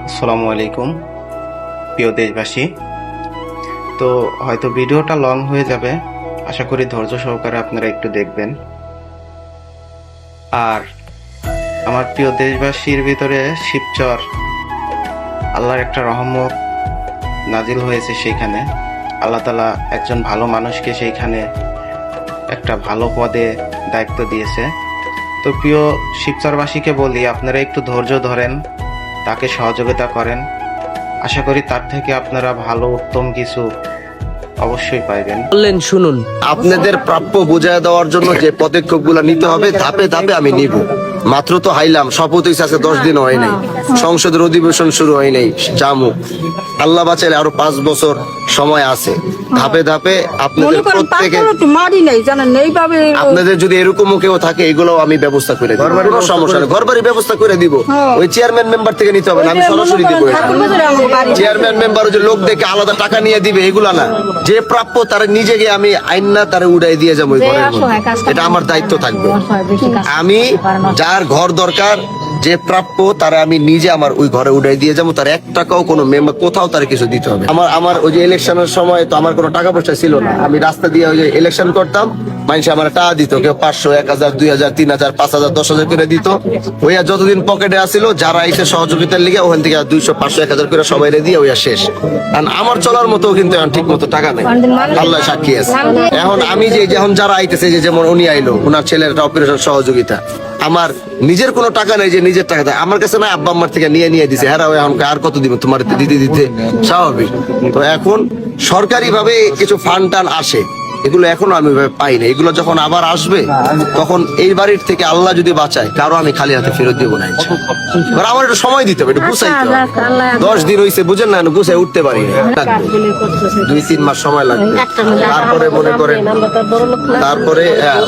আসসালামু আলাইকুম প্রিয় দেশবাসী। তো হয়তো ভিডিওটা লং হয়ে যাবে, আশা করি ধৈর্য সহকারে আপনারা একটু দেখবেন। আর আমার প্রিয় দেশবাসীর ভিতরে শিবচর আল্লাহর একটা রহমত নাজিল হয়েছে। সেইখানে আল্লাহ তাআলা একজন ভালো মানুষকে সেইখানে একটা ভালো পদে দায়িত্ব দিয়েছে। তো প্রিয় শিবচরবাসীকে বলি, আপনারা একটু ধৈর্য ধরেন, তাকে সহযোগিতা করেন। আশা করি তার থেকে আপনারা ভালো উত্তম কিছু অবশ্যই পাইবেন। বললেন শুনুন, আপনাদের প্রাপ্য বুঝায় দেওয়ার জন্য যে পদক্ষেপগুলো নিতে হবে ধাপে ধাপে আমি নিব। মাত্র তো হাইলাম, শপথ হয়েছে আজকে 10 দিন হয় নাই, সংসদের অধিবেশন শুরু হয় নাই, জামু আল্লাহ বাঁচাইলে আরো 5 বছর সময় আছে। ধাপে ধাপে আপনাদের প্রত্যেকে আপনাদের যদি এরকমও কেউ থাকে এগুলো আমি ব্যবস্থা করে দিব, কোনো সমস্যা নেই, ঘরবাড়ি ব্যবস্থা করে দিব। ওই চেয়ারম্যান মেম্বার থেকে নিতে হবে না, আমি সরাসরি দিব। চেয়ারম্যান মেম্বার যে লোক দেখে আলাদা টাকা নিয়ে দিবে এগুলা না, যে প্রাপ্য তার নিজেকে আমি আইন না তারা উড়াই দিয়ে যাবো ঘরের মধ্যে, এটা আমার দায়িত্ব থাকবে। আমি যার ঘর দরকার যে প্রাপ্য তারা আমি নিজে আমার ওই ঘরে উঠাই দিয়ে যাবো, তার 1 টাকাও কোনো মেম্বার কোথাও তার কিছু দিতে হবে। আমার ওই যে ইলেকশনের সময় তো আমার কোনো টাকা পয়সা ছিল না, আমি রাস্তা দিয়ে ওই যে ইলেকশন করতাম, মানুষ আমার টাকা দিত, কেউ 500, 1000, 2000, 3000, 5000, 10,000 করে দিত। ওইয়া যতদিন পকেটে আসিল, যারা আইসে সহযোগিতার লিগে ওখান থেকে 200, 500, 1000 করে সবাই দিয়ে ওইয়া শেষ। কারণ আমার চলার মতো কিন্তু এখন ঠিক মতো টাকা নেই, আল্লাহ সাক্ষী আছে। এখন আমি যে যখন যারা আইতেছে, যে যেমন উনি আইলো, ওনার ছেলের একটা অপারেশন সহযোগিতা, আমার নিজের কোনো টাকা নেই যে নিজের টাকা দেয় আমার কাছে না, আব্বা আম্মার থেকে নিয়ে দিছে। হ্যাঁ, এখন আর কত দিব তোমার দিতে স্বাভাবিক। তো এখন সরকারি ভাবে কিছু ফান্ড টান আসে, এগুলো এখনো আমি পাই না। এগুলো যখন আবার আসবে তখন এই বাড়ির থেকে আল্লাহ যদি বাঁচায় কারো আমি খালি হাতে ফেরত দিব না। আমার একটু সময় দিতে হবে, একটু গুছাইতে হবে। 10 দিন হয়েছে বুঝেন না, গুছাই উঠতে পারি না, 2-3 মাস সময় লাগবে। তারপরে মনে করেন, তারপরে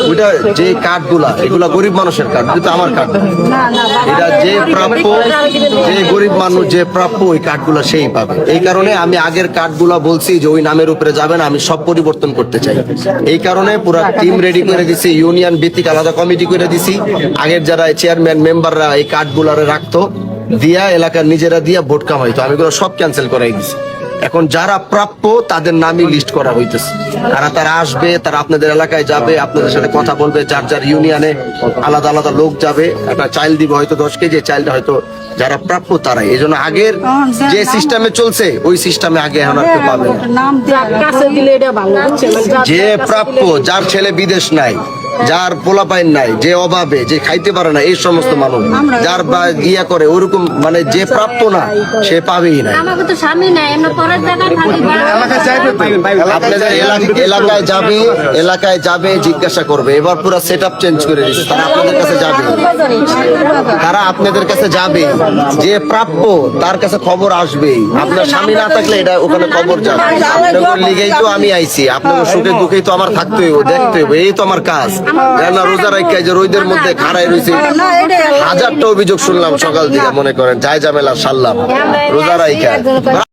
ওইটা যে কার্ড গুলা, এগুলা গরিব মানুষের কার্ড, কিন্তু আমার কার্ড এটা যে প্রাপ্য, যে গরিব মানুষ যে প্রাপ্য ওই কার্ড গুলা সেই পাবে। এই কারণে আমি আগের কার্ড গুলা বলছি যে ওই নামের উপরে যাবে না, আমি সব পরিবর্তন করতে চাই। এই কারণে পুরো টিম রেডি করে দিছি, ইউনিয়ন ভিত্তিক আলাদা কমিটি করে দিছি। আগের যারা চেয়ারম্যান মেম্বাররা এই কার্ড গুলারে রাখতো, দিয়া এলাকার নিজেরা দিয়া ভোট কামাইতো, আমি এগুলো সব ক্যান্সেল করাই দিছি। এখন যারা প্রাপ্য তাদের নামই লিস্ট করা হইতেছে, তারা আসবে, তারা আপনাদের এলাকায় যাবে, আপনাদের সাথে কথা বলবে, যার যার ইউনিয়নে আলাদা আলাদা লোক যাবে, একটা চাইল দিবে হয়তো 10 কেজি, চাইলটা হয়তো যারা প্রাপ্য তারাই। এই জন্য আগের যে সিস্টেমে চলছে ওই সিস্টেমে আগে এখন আর পাবে না। যে প্রাপ্য, যার ছেলে বিদেশ নাই, যার পোলাপাইন নাই, যে অভাবে, যে খাইতে পারে না, এই সমস্ত মানুষ যার ইয়া করে ওরকম, মানে যে প্রাপ্য না সে পাবেই না। আপনাদের এলাকায় যাবে জিজ্ঞাসা করবে। এবার পুরো সেট আপ চেঞ্জ করে দিচ্ছে, তারা আপনাদের কাছে যাবে, যে প্রাপ্য তার কাছে খবর আসবেই। আপনার স্বামী না থাকলে এটা ওখানে খবর যাবে। আপনাদের লিগেই তো আমি আইছি, আপনাদের সুখে দুঃখেই তো আমার থাকতে হইব, দেখতে হইব, এই তো আমার কাজ। রোজা রাখা যে রোদের মধ্যে খাড়াই রয়েছে, 1000টা অভিযোগ শুনলাম সকাল থেকে, মনে করেন যাই ঝামেলা সারলাম রোজা রাখা।